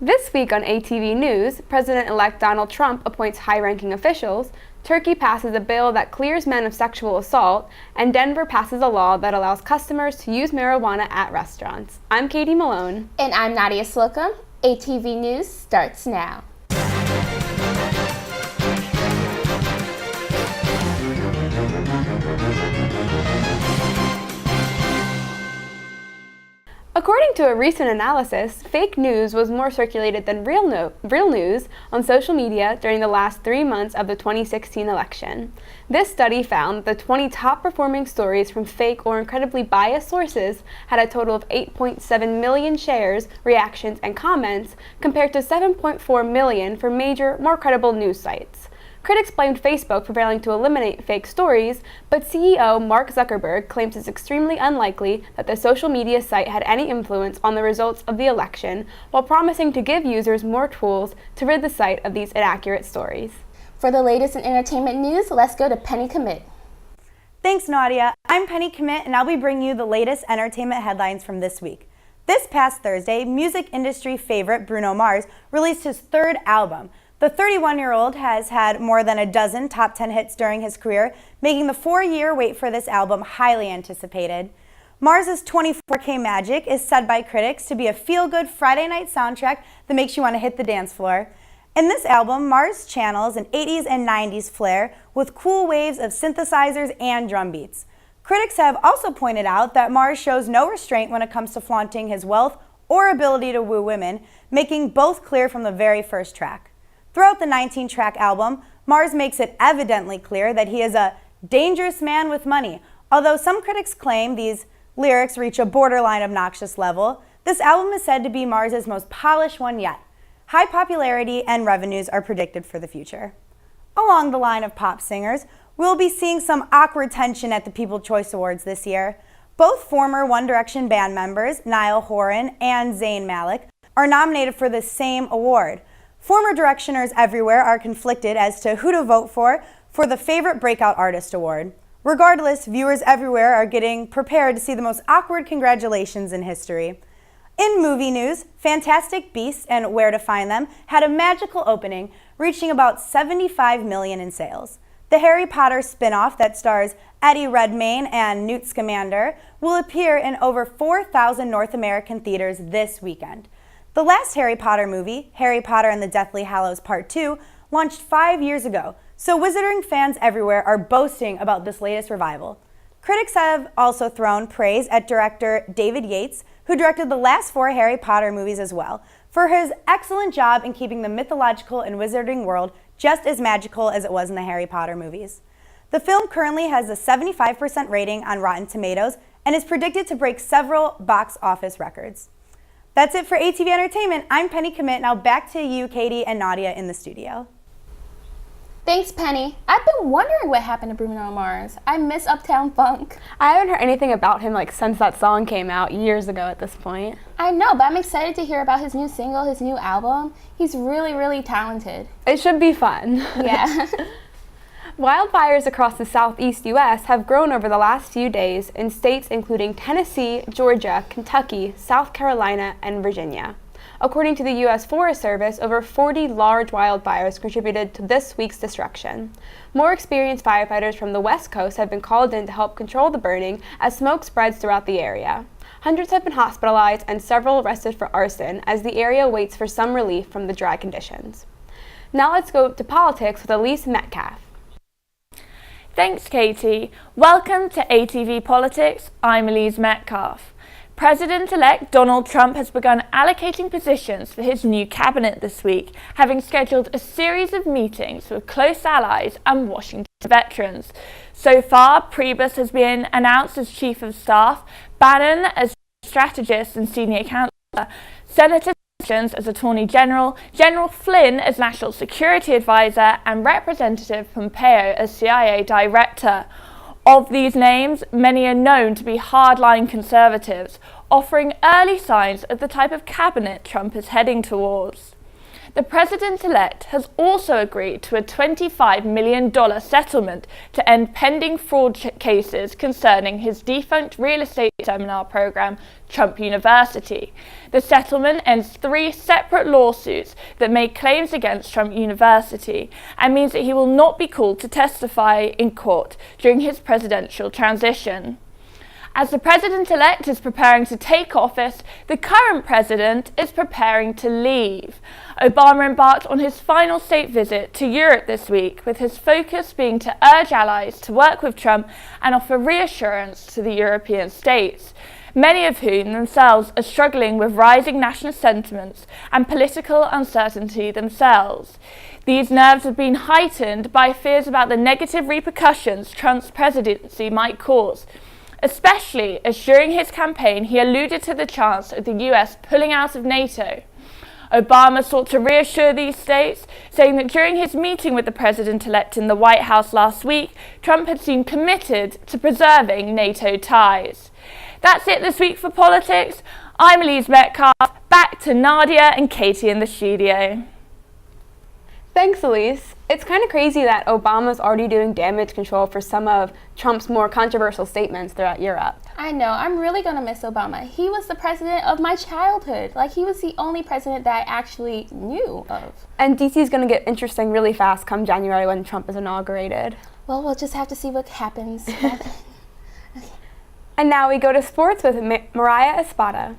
This week on ATV News, President-elect Donald Trump appoints high-ranking officials, Turkey passes a bill that clears men of sexual assault, and Denver passes a law that allows customers to use marijuana at restaurants. I'm Katie Malone. And I'm Nadia Slocum. ATV News starts now. According to a recent analysis, fake news was more circulated than real news on social media during the last 3 months of the 2016 election. This study found that the 20 top performing stories from fake or incredibly biased sources had a total of 8.7 million shares, reactions, and comments, compared to 7.4 million for major, more credible news sites. Critics blamed Facebook for failing to eliminate fake stories, but CEO Mark Zuckerberg claims it's extremely unlikely that the social media site had any influence on the results of the election, while promising to give users more tools to rid the site of these inaccurate stories. For the latest in entertainment news, let's go to Penny Commit. Thanks, Nadia. I'm Penny Commit, and I'll be bringing you the latest entertainment headlines from this week. This past Thursday, music industry favorite Bruno Mars released his third album. The 31-year-old has had more than a dozen top 10 hits during his career, making the 4-year wait for this album highly anticipated. Mars' 24K Magic is said by critics to be a feel-good Friday night soundtrack that makes you want to hit the dance floor. In this album, Mars channels an 80s and 90s flair with cool waves of synthesizers and drum beats. Critics have also pointed out that Mars shows no restraint when it comes to flaunting his wealth or ability to woo women, making both clear from the very first track. Throughout the 19-track album, Mars makes it evidently clear that he is a dangerous man with money. Although some critics claim these lyrics reach a borderline obnoxious level, this album is said to be Mars' most polished one yet. High popularity and revenues are predicted for the future. Along the line of pop singers, we'll be seeing some awkward tension at the People's Choice Awards this year. Both former One Direction band members, Niall Horan and Zayn Malik, are nominated for the same award. Former Directioners everywhere are conflicted as to who to vote for the Favorite Breakout Artist Award. Regardless, viewers everywhere are getting prepared to see the most awkward congratulations in history. In movie news, Fantastic Beasts and Where to Find Them had a magical opening, reaching about $75 million in sales. The Harry Potter spin-off that stars Eddie Redmayne and Newt Scamander will appear in over 4,000 North American theaters this weekend. The last Harry Potter movie, Harry Potter and the Deathly Hallows Part 2, launched 5 years ago, so Wizarding fans everywhere are boasting about this latest revival. Critics have also thrown praise at director David Yates, who directed the last 4 Harry Potter movies as well, for his excellent job in keeping the mythological and Wizarding world just as magical as it was in the Harry Potter movies. The film currently has a 75% rating on Rotten Tomatoes and is predicted to break several box office records. That's it for ATV Entertainment. I'm Penny Commit. Now back to you, Katie and Nadia in the studio. Thanks, Penny. I've been wondering what happened to Bruno Mars. I miss Uptown Funk. I haven't heard anything about him since that song came out years ago at this point. I know, but I'm excited to hear about his new single, his new album. He's really, really talented. It should be fun. Yeah. Wildfires across the southeast U.S. have grown over the last few days in states including Tennessee, Georgia, Kentucky, South Carolina, and Virginia. According to the U.S. Forest Service, over 40 large wildfires contributed to this week's destruction. More experienced firefighters from the West Coast have been called in to help control the burning as smoke spreads throughout the area. Hundreds have been hospitalized and several arrested for arson as the area waits for some relief from the dry conditions. Now let's go to politics with Elise Metcalf. Thanks, Katie. Welcome to ATV Politics. I'm Elise Metcalf. President-elect Donald Trump has begun allocating positions for his new cabinet this week, having scheduled a series of meetings with close allies and Washington veterans. So far, Priebus has been announced as Chief of Staff, Bannon as strategist and senior counselor, Senator as Attorney General, General Flynn as National Security Advisor, and Representative Pompeo as CIA Director. Of these names, many are known to be hardline conservatives, offering early signs of the type of cabinet Trump is heading towards. The president-elect has also agreed to a $25 million settlement to end pending fraud cases concerning his defunct real estate seminar program, Trump University. The settlement ends 3 separate lawsuits that make claims against Trump University and means that he will not be called to testify in court during his presidential transition. As the president-elect is preparing to take office, the current president is preparing to leave. Obama embarked on his final state visit to Europe this week, with his focus being to urge allies to work with Trump and offer reassurance to the European states, many of whom themselves are struggling with rising national sentiments and political uncertainty themselves. These nerves have been heightened by fears about the negative repercussions Trump's presidency might cause, especially as during his campaign he alluded to the chance of the US pulling out of NATO. Obama sought to reassure these states, saying that during his meeting with the president-elect in the White House last week, Trump had seemed committed to preserving NATO ties. That's it this week for politics. I'm Elise Metcalf. Back to Nadia and Katie in the studio. Thanks, Elise. It's kind of crazy that Obama's already doing damage control for some of Trump's more controversial statements throughout Europe. I know, I'm really gonna miss Obama. He was the president of my childhood. Like, he was the only president that I actually knew of. And DC's going to get interesting really fast come January when Trump is inaugurated. Well, we'll just have to see what happens. And now we go to sports with Mariah Espada.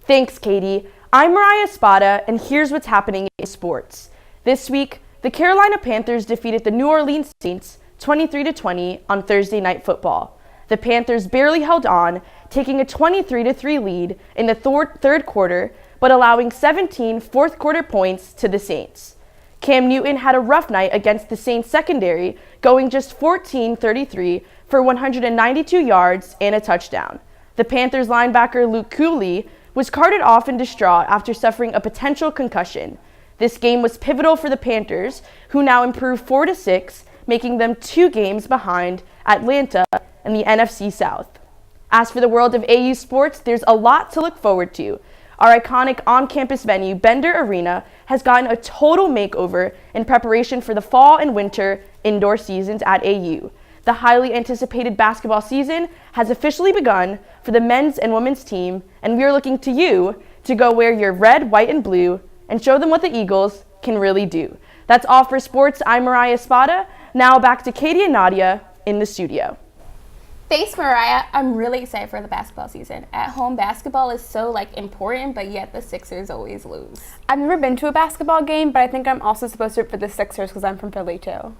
Thanks, Katie. I'm Mariah Espada, and here's what's happening in sports. This week, the Carolina Panthers defeated the New Orleans Saints 23-20 on Thursday Night Football. The Panthers barely held on, taking a 23-3 lead in the third quarter, but allowing 17 fourth-quarter points to the Saints. Cam Newton had a rough night against the Saints secondary, going just 14-33 for 192 yards and a touchdown. The Panthers linebacker Luke Kuechly was carted off in distraught after suffering a potential concussion. This game was pivotal for the Panthers, who now improve 4-6, making them 2 games behind Atlanta in the NFC South. As for the world of AU sports, there's a lot to look forward to. Our iconic on-campus venue, Bender Arena, has gotten a total makeover in preparation for the fall and winter indoor seasons at AU. The highly anticipated basketball season has officially begun for the men's and women's team, and we are looking to you to go wear your red, white, and blue and show them what the Eagles can really do. That's all for sports. I'm Mariah Espada. Now back to Katie and Nadia in the studio. Thanks, Mariah. I'm really excited for the basketball season. At home, basketball is so important, but yet the Sixers always lose. I've never been to a basketball game, but I think I'm also supposed to root for the Sixers because I'm from Philly too.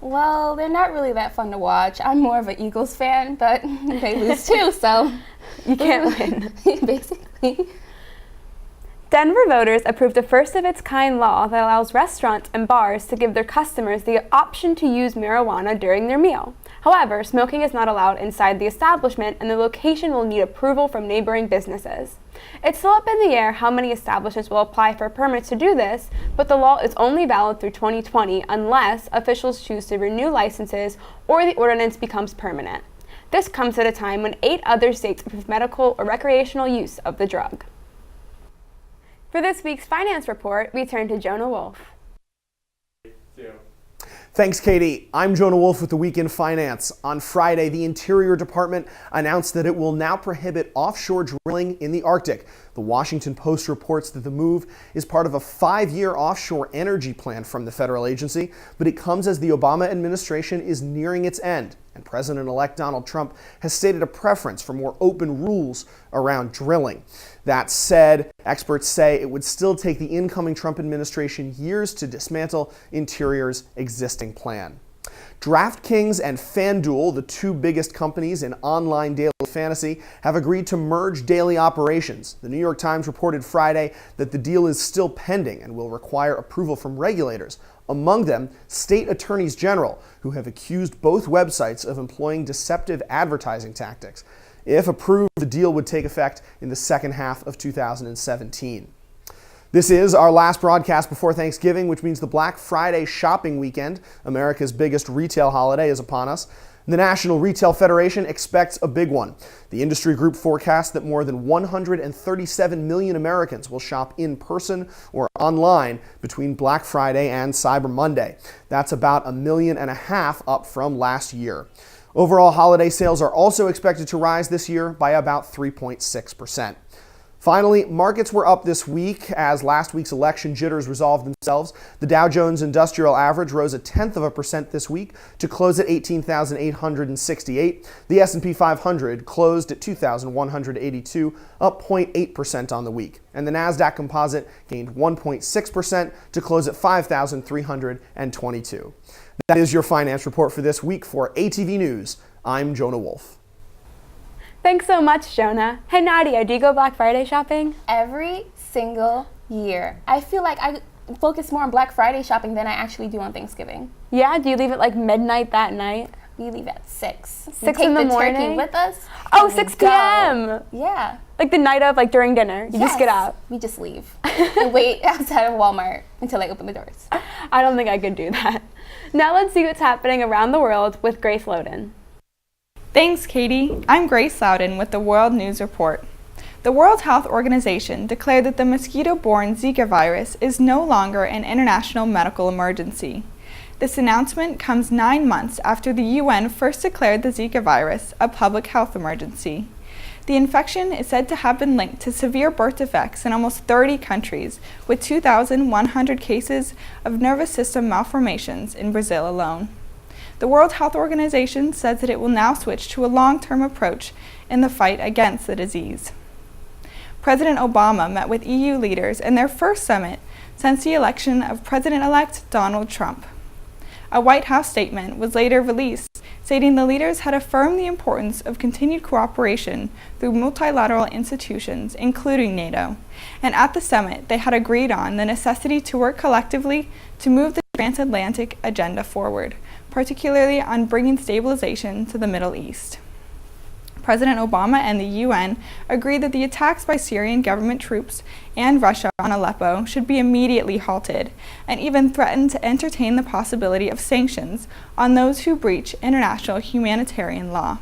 Well, they're not really that fun to watch. I'm more of an Eagles fan, but they lose too, so you can't win. Basically. Denver voters approved a first-of-its-kind law that allows restaurants and bars to give their customers the option to use marijuana during their meal. However, smoking is not allowed inside the establishment, and the location will need approval from neighboring businesses. It's still up in the air how many establishments will apply for permits to do this, but the law is only valid through 2020 unless officials choose to renew licenses or the ordinance becomes permanent. This comes at a time when 8 other states approve medical or recreational use of the drug. For this week's finance report, we turn to Jonah Wolf. Thanks, Katie. I'm Jonah Wolf with the Week in Finance. On Friday, the Interior Department announced that it will now prohibit offshore drilling in the Arctic. The Washington Post reports that the move is part of a 5-year offshore energy plan from the federal agency, but it comes as the Obama administration is nearing its end, and President-elect Donald Trump has stated a preference for more open rules around drilling. That said, experts say it would still take the incoming Trump administration years to dismantle Interior's existing plan. DraftKings and FanDuel, the 2 biggest companies in online daily fantasy, have agreed to merge daily operations. The New York Times reported Friday that the deal is still pending and will require approval from regulators, among them state attorneys general, who have accused both websites of employing deceptive advertising tactics. If approved, the deal would take effect in the second half of 2017. This is our last broadcast before Thanksgiving, which means the Black Friday shopping weekend, America's biggest retail holiday, is upon us. The National Retail Federation expects a big one. The industry group forecasts that more than 137 million Americans will shop in person or online between Black Friday and Cyber Monday. That's about 1.5 million up from last year. Overall holiday sales are also expected to rise this year by about 3.6%. Finally, markets were up this week as last week's election jitters resolved themselves. The Dow Jones Industrial Average rose 0.1% this week to close at 18,868. The S&P 500 closed at 2,182, up 0.8% on the week. And the Nasdaq Composite gained 1.6% to close at 5,322. That is your finance report for this week. For ATV News, I'm Jonah Wolf. Thanks so much, Jonah. Hey, Nadia, do you go Black Friday shopping? Every single year. I feel like I focus more on Black Friday shopping than I actually do on Thanksgiving. Yeah, do you leave at like midnight that night? We leave at 6. 6 in the morning? Turkey with us. Oh, and we 6 go. p.m. Yeah. Like the night of, like during dinner. You just get out. We just leave and wait outside of Walmart until they open the doors. I don't think I could do that. Now let's see what's happening around the world with Grace Loden. Thanks, Katie. I'm Grace Loudon with the World News Report. The World Health Organization declared that the mosquito-borne Zika virus is no longer an international medical emergency. This announcement comes 9 months after the UN first declared the Zika virus a public health emergency. The infection is said to have been linked to severe birth defects in almost 30 countries, with 2,100 cases of nervous system malformations in Brazil alone. The World Health Organization says that it will now switch to a long-term approach in the fight against the disease. President Obama met with EU leaders in their first summit since the election of President-elect Donald Trump. A White House statement was later released, stating the leaders had affirmed the importance of continued cooperation through multilateral institutions, including NATO. And at the summit, they had agreed on the necessity to work collectively to move the transatlantic agenda forward, particularly on bringing stabilization to the Middle East. President Obama and the UN agreed that the attacks by Syrian government troops and Russia on Aleppo should be immediately halted, and even threatened to entertain the possibility of sanctions on those who breach international humanitarian law.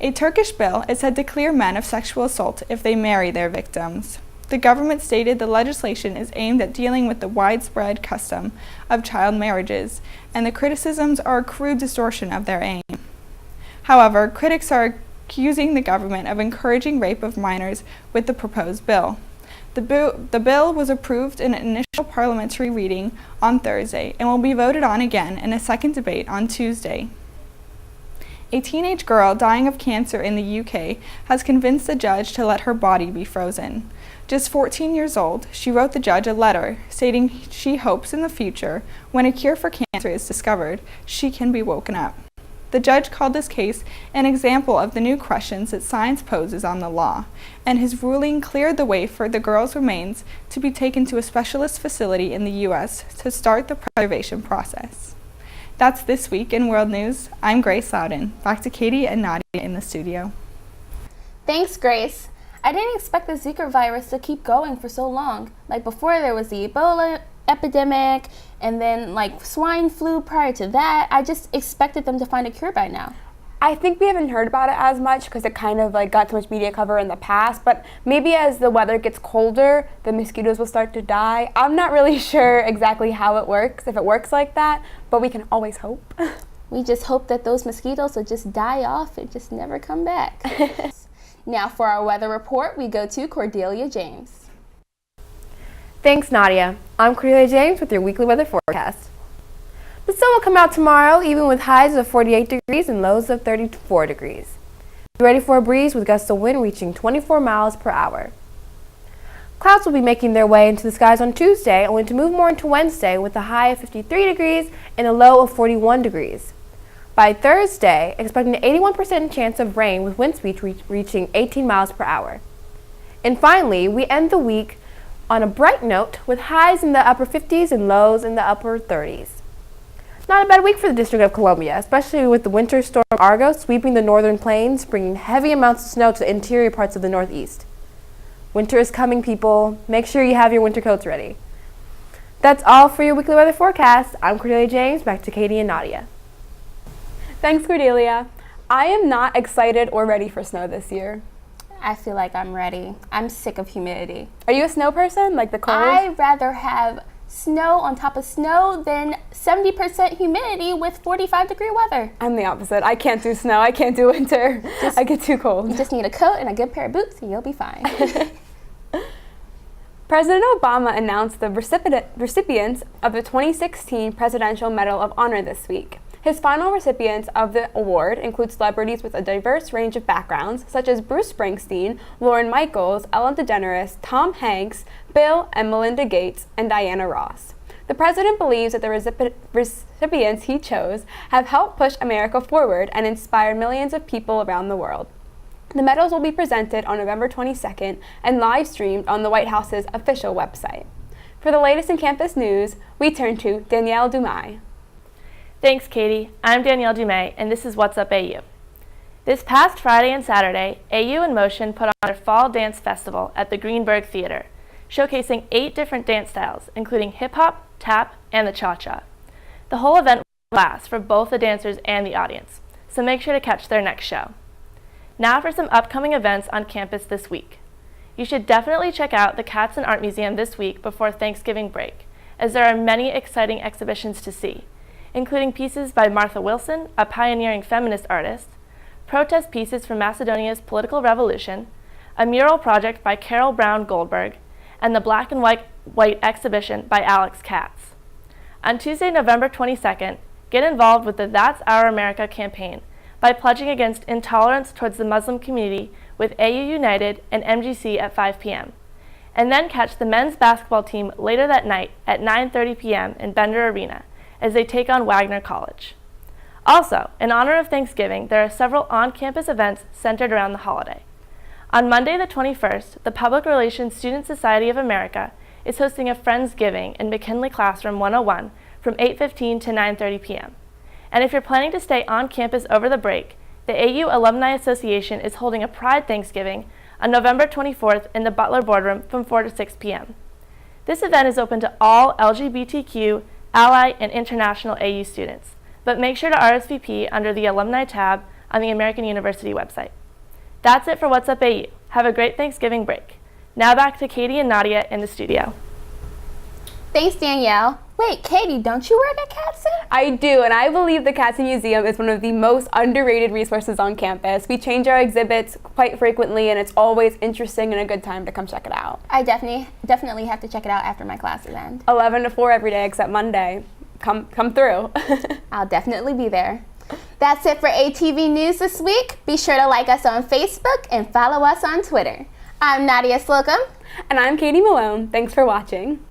A Turkish bill is said to clear men of sexual assault if they marry their victims. The government stated the legislation is aimed at dealing with the widespread custom of child marriages, and the criticisms are a crude distortion of their aim. However, critics are accusing the government of encouraging rape of minors with the proposed bill. The bill was approved in an initial parliamentary reading on Thursday and will be voted on again in a second debate on Tuesday. A teenage girl dying of cancer in the UK has convinced the judge to let her body be frozen. Just 14 years old, she wrote the judge a letter stating she hopes in the future, when a cure for cancer is discovered, she can be woken up. The judge called this case an example of the new questions that science poses on the law, and his ruling cleared the way for the girl's remains to be taken to a specialist facility in the U.S. to start the preservation process. That's this week in World News. I'm Grace Loudon. Back to Katie and Nadia in the studio. Thanks, Grace. I didn't expect the Zika virus to keep going for so long. Like before there was the Ebola epidemic and then like swine flu prior to that. I just expected them to find a cure by now. I think we haven't heard about it as much because it kind of like got so much media cover in the past, but maybe as the weather gets colder, the mosquitoes will start to die. I'm not really sure exactly how it works, if it works like that, but we can always hope. We just hope that those mosquitoes will just die off and just never come back. Now for our weather report, we go to Cordelia James. Thanks, Nadia. I'm Cordelia James with your weekly weather forecast. The sun will come out tomorrow, even with highs of 48 degrees and lows of 34 degrees. Be ready for a breeze with gusts of wind reaching 24 miles per hour. Clouds will be making their way into the skies on Tuesday, only to move more into Wednesday with a high of 53 degrees and a low of 41 degrees. By Thursday, expect an 81% chance of rain with wind speeds reaching 18 miles per hour. And finally, we end the week on a bright note with highs in the upper 50s and lows in the upper 30s. Not a bad week for the District of Columbia, especially with the winter storm Argo sweeping the northern plains, bringing heavy amounts of snow to the interior parts of the Northeast. Winter is coming, people. Make sure you have your winter coats ready. That's all for your weekly weather forecast. I'm Cordelia James. Back to Katie and Nadia. Thanks, Cordelia. I am not excited or ready for snow this year. I feel like I'm ready. I'm sick of humidity. Are you a snow person, like the cold? I'd rather have snow on top of snow than 70% humidity with 45-degree weather. I'm the opposite. I can't do snow. I can't do winter. I get too cold. You just need a coat and a good pair of boots and you'll be fine. President Obama announced the recipients of the 2016 Presidential Medal of Honor this week. His final recipients of the award include celebrities with a diverse range of backgrounds, such as Bruce Springsteen, Lorne Michaels, Ellen DeGeneres, Tom Hanks, Bill and Melinda Gates, and Diana Ross. The president believes that the recipients he chose have helped push America forward and inspired millions of people around the world. The medals will be presented on November 22nd and live-streamed on the White House's official website. For the latest in campus news, we turn to Danielle Dumais. Thanks, Katie. I'm Danielle Dumais, and this is What's Up AU. This past Friday and Saturday, AU in Motion put on their Fall Dance Festival at the Greenberg Theater, showcasing 8 different dance styles, including hip-hop, tap, and the cha-cha. The whole event was a blast for both the dancers and the audience, so make sure to catch their next show. Now for some upcoming events on campus this week. You should definitely check out the Cats and Art Museum this week before Thanksgiving break, as there are many exciting exhibitions to see, including pieces by Martha Wilson, a pioneering feminist artist, protest pieces from Macedonia's political revolution, a mural project by Carol Brown Goldberg, and the Black and White exhibition by Alex Katz. On Tuesday, November 22nd, get involved with the That's Our America campaign by pledging against intolerance towards the Muslim community with AU United and MGC at 5 p.m. And then catch the men's basketball team later that night at 9:30 p.m. in Bender Arena as they take on Wagner College. Also, in honor of Thanksgiving, there are several on-campus events centered around the holiday. On Monday the 21st, the Public Relations Student Society of America is hosting a Friendsgiving in McKinley Classroom 101 from 8:15 to 9:30 p.m. And if you're planning to stay on campus over the break, the AU Alumni Association is holding a Pride Thanksgiving on November 24th in the Butler Boardroom from 4 to 6 p.m. This event is open to all LGBTQ, Ally, and international AU students, but make sure to RSVP under the Alumni tab on the American University website. That's it for What's Up AU. Have a great Thanksgiving break. Now back to Katie and Nadia in the studio. Thanks, Danielle. Wait, Katie, don't you work at Katzen? I do, and I believe the Katzen Museum is one of the most underrated resources on campus. We change our exhibits quite frequently, and it's always interesting and a good time to come check it out. I definitely have to check it out after my classes end. 11 to 4 every day except Monday. Come through. I'll definitely be there. That's it for ATV News this week. Be sure to like us on Facebook and follow us on Twitter. I'm Nadia Slocum. And I'm Katie Malone. Thanks for watching.